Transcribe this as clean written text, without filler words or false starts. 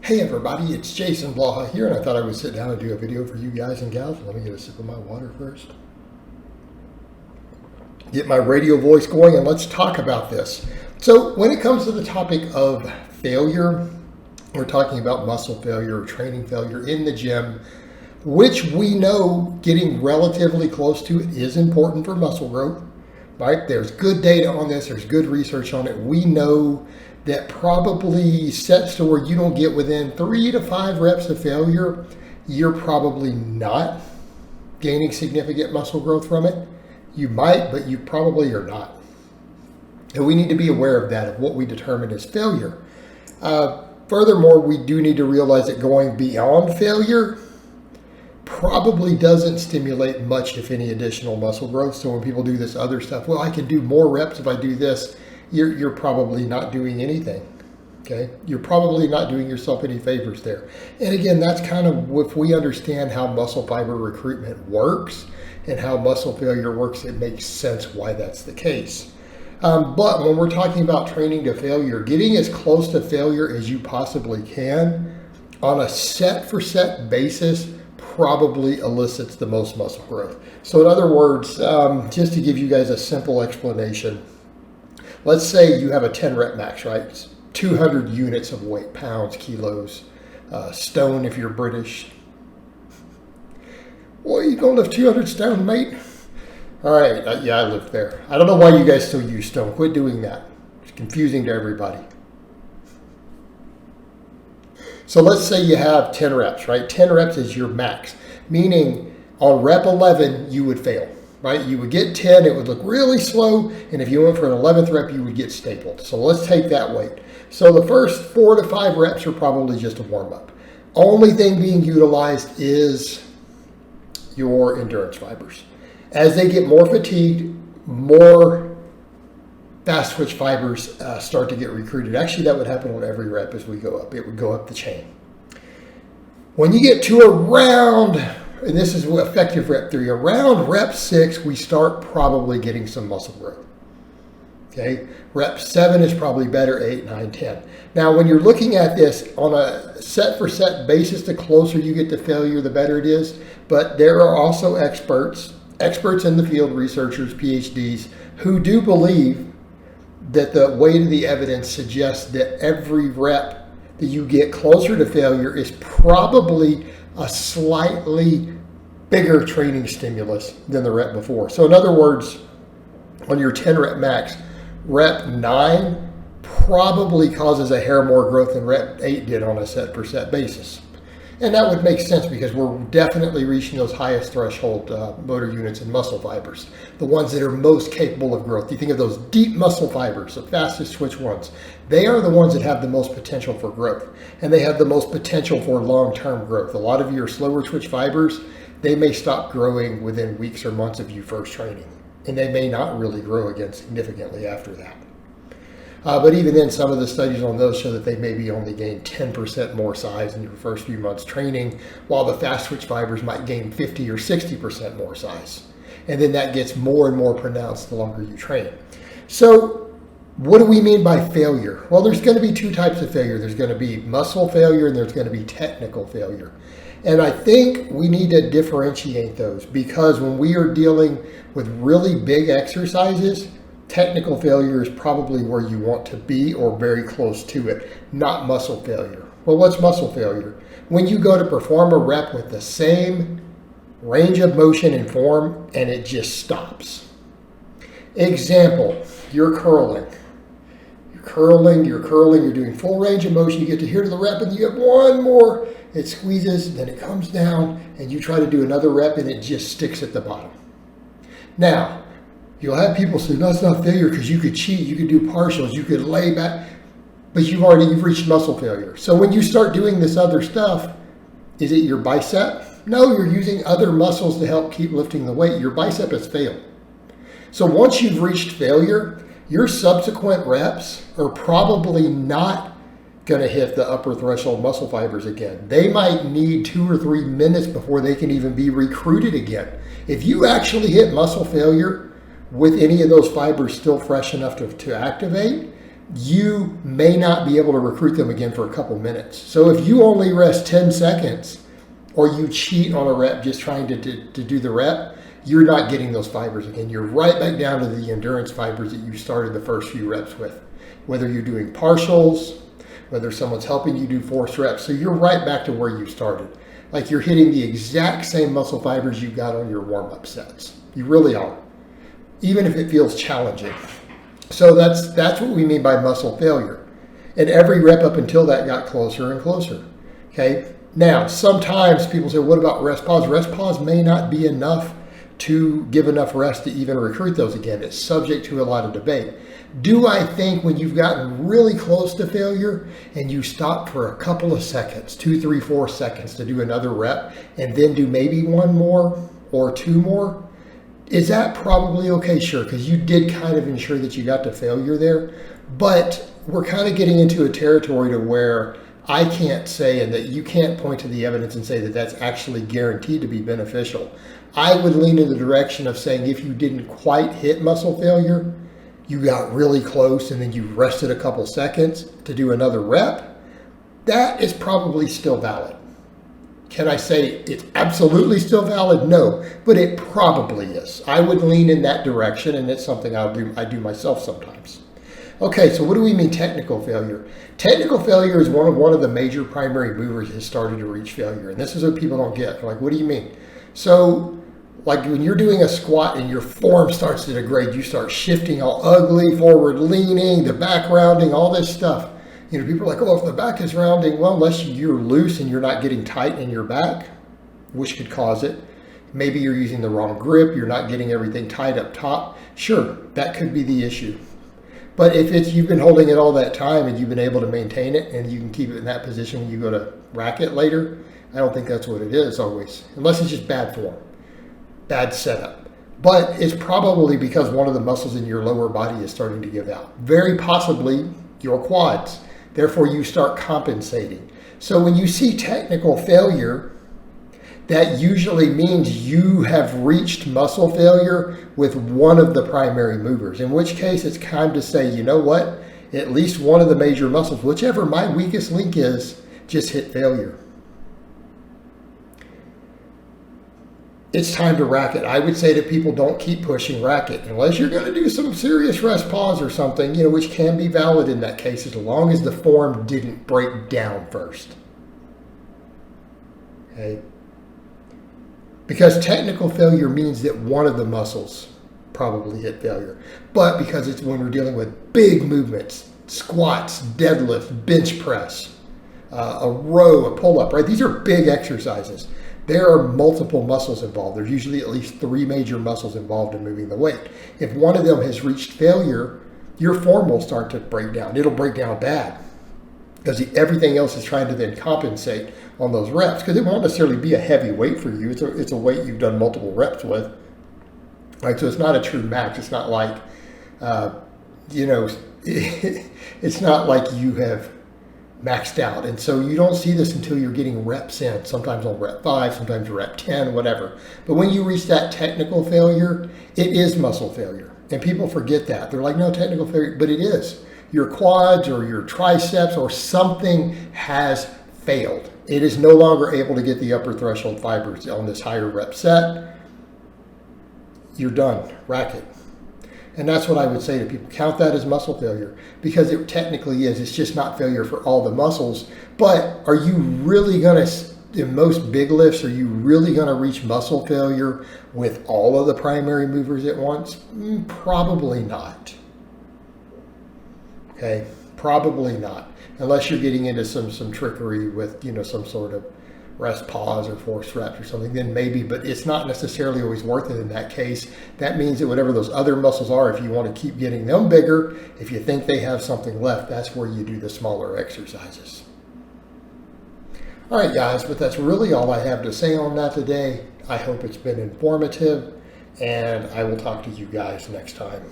Hey everybody, it's Jason Blaha here, and I thought I would sit down and do a video for you guys and gals. Let me get a sip of my water first. Get my radio voice going, and let's talk about this. So when it comes to the topic of failure, we're talking about muscle failure or training failure in the gym, which we know getting relatively close to it is important for muscle growth, right? There's good data on this, there's good research on it. We know that probably sets to where you don't get within 3 to 5 reps of failure, you're probably not gaining significant muscle growth from it. You might, but you probably are not. And we need to be aware of that, of what we determine as failure. Furthermore, we do need to realize that going beyond failure probably doesn't stimulate much, if any, additional muscle growth. So when people do this other stuff, well, I can do more reps if I do this, you're probably not doing anything, okay? You're probably not doing yourself any favors there. And again, that's kind of, if we understand how muscle fiber recruitment works and how muscle failure works, it makes sense why that's the case. But when we're talking about training to failure, getting as close to failure as you possibly can on a set-for-set basis probably elicits the most muscle growth. So in other words, just to give you guys a simple explanation, let's say you have a 10 rep max, right? It's 200 units of weight, pounds, kilos, stone if you're British. Well, you gonna lift 200 stone, mate? All right, yeah, I lived there. I don't know why you guys still use stone. Quit doing that. It's confusing to everybody. So let's say you have 10 reps, right? 10 reps is your max, meaning on rep 11, you would fail, right? You would get 10, it would look really slow, and if you went for an 11th rep, you would get stapled. So let's take that weight. So the first 4 to 5 reps are probably just a warm-up. Only thing being utilized is your endurance fibers. As they get more fatigued, more fast twitch fibers start to get recruited. Actually, that would happen on every rep as we go up. It would go up the chain. When you get to around, and this is effective rep 3, around rep 6, we start probably getting some muscle growth. Okay, rep 7 is probably better, 8, 9, 10. Now, when you're looking at this on a set-for-set basis, the closer you get to failure, the better it is. But there are also experts in the field, researchers, PhDs, who do believe that the weight of the evidence suggests that every rep that you get closer to failure is probably a slightly bigger training stimulus than the rep before. So in other words, on your 10 rep max, rep 9 probably causes a hair more growth than rep 8 did on a set per set basis. And that would make sense because we're definitely reaching those highest threshold motor units and muscle fibers, the ones that are most capable of growth. You think of those deep muscle fibers, the fastest twitch ones. They are the ones that have the most potential for growth, and they have the most potential for long-term growth. A lot of your slower twitch fibers, they may stop growing within weeks or months of you first training, and they may not really grow again significantly after that. But even then, some of the studies on those show that they maybe only gain 10% more size in your first few months training, while the fast twitch fibers might gain 50 or 60% more size. And then that gets more and more pronounced the longer you train. So what do we mean by failure? Well, there's going to be 2 types of failure. There's going to be muscle failure and there's going to be technical failure. And I think we need to differentiate those, because when we are dealing with really big exercises, technical failure is probably where you want to be or very close to it, not muscle failure. Well, what's muscle failure? When you go to perform a rep with the same range of motion and form and it just stops. Example, you're curling. You're doing full range of motion. You get to here to the rep and you get one more. It squeezes, then it comes down, and you try to do another rep and it just sticks at the bottom. Now, you'll have people say, no, it's not failure because you could cheat, you could do partials, you could lay back, but you've reached muscle failure. So when you start doing this other stuff, is it your bicep? No, you're using other muscles to help keep lifting the weight. Your bicep has failed. So once you've reached failure, your subsequent reps are probably not going to hit the upper threshold muscle fibers again. They might need 2 or 3 minutes before they can even be recruited again. If you actually hit muscle failure with any of those fibers still fresh enough to activate, you may not be able to recruit them again for a couple minutes. So if you only rest 10 seconds or you cheat on a rep just trying to do the rep, you're not getting those fibers again. You're right back down to the endurance fibers that you started the first few reps with, whether you're doing partials, whether someone's helping you do forced reps. So you're right back to where you started. Like you're hitting the exact same muscle fibers you got on your warm-up sets. You really are, even if it feels challenging. So that's what we mean by muscle failure. And every rep up until that got closer and closer. Okay. Now, sometimes people say, what about rest pause? Rest pause may not be enough to give enough rest to even recruit those again. It's subject to a lot of debate. Do I think when you've gotten really close to failure and you stop for a couple of seconds, 2, 3, 4 seconds to do another rep and then do maybe one more or two more, is that probably okay? Sure, because you did kind of ensure that you got to failure there. But we're kind of getting into a territory to where I can't say, and that you can't point to the evidence and say that that's actually guaranteed to be beneficial. I would lean in the direction of saying if you didn't quite hit muscle failure, you got really close and then you rested a couple seconds to do another rep, that is probably still valid. Can I say it's absolutely still valid? No, but it probably is. I would lean in that direction, and it's something I do myself sometimes. Okay, so what do we mean technical failure? Technical failure is one of the major primary movers has started to reach failure, and this is what people don't get. They're like, what do you mean? So, like when you're doing a squat and your form starts to degrade, you start shifting all ugly, forward leaning, the back rounding, all this stuff. You know, people are like, oh, if the back is rounding, well, unless you're loose and you're not getting tight in your back, which could cause it. Maybe you're using the wrong grip, you're not getting everything tight up top. Sure, that could be the issue. But if you've been holding it all that time and you've been able to maintain it and you can keep it in that position when you go to rack it later, I don't think that's what it is always, unless it's just bad form, bad setup. But it's probably because one of the muscles in your lower body is starting to give out. Very possibly your quads. Therefore, you start compensating. So when you see technical failure, that usually means you have reached muscle failure with one of the primary movers, in which case it's time to say, you know what, at least one of the major muscles, whichever my weakest link is, just hit failure. It's time to rack it. I would say to people, don't keep pushing, rack it. Unless you're going to do some serious rest pause or something, you know, which can be valid in that case, as long as the form didn't break down first. Okay? Because technical failure means that one of the muscles probably hit failure. But because it's when we're dealing with big movements, squats, deadlift, bench press, a row, a pull-up, right? These are big exercises. There are multiple muscles involved. There's usually at least 3 major muscles involved in moving the weight. If one of them has reached failure, your form will start to break down. It'll break down bad because everything else is trying to then compensate on those reps, because it won't necessarily be a heavy weight for you. It's a weight you've done multiple reps with. Right? So it's not a true max. It's not like, it's not like you have maxed out. And so you don't see this until you're getting reps in, sometimes on rep 5, sometimes rep 10, whatever. But when you reach that technical failure, it is muscle failure. And people forget that. They're like, no, technical failure, but it is. Your quads or your triceps or something has failed. It is no longer able to get the upper threshold fibers on this higher rep set. You're done. Rack it. And that's what I would say to people. Count that as muscle failure, because it technically is. It's just not failure for all the muscles. But are you really going to, in most big lifts, are you really going to reach muscle failure with all of the primary movers at once? Probably not. Okay, probably not. Unless you're getting into some trickery with, some sort of rest pause or forced reps or something, then maybe, but it's not necessarily always worth it in that case. That means that whatever those other muscles are, if you want to keep getting them bigger, if you think they have something left, that's where you do the smaller exercises. All right, guys, but that's really all I have to say on that today. I hope it's been informative, and I will talk to you guys next time.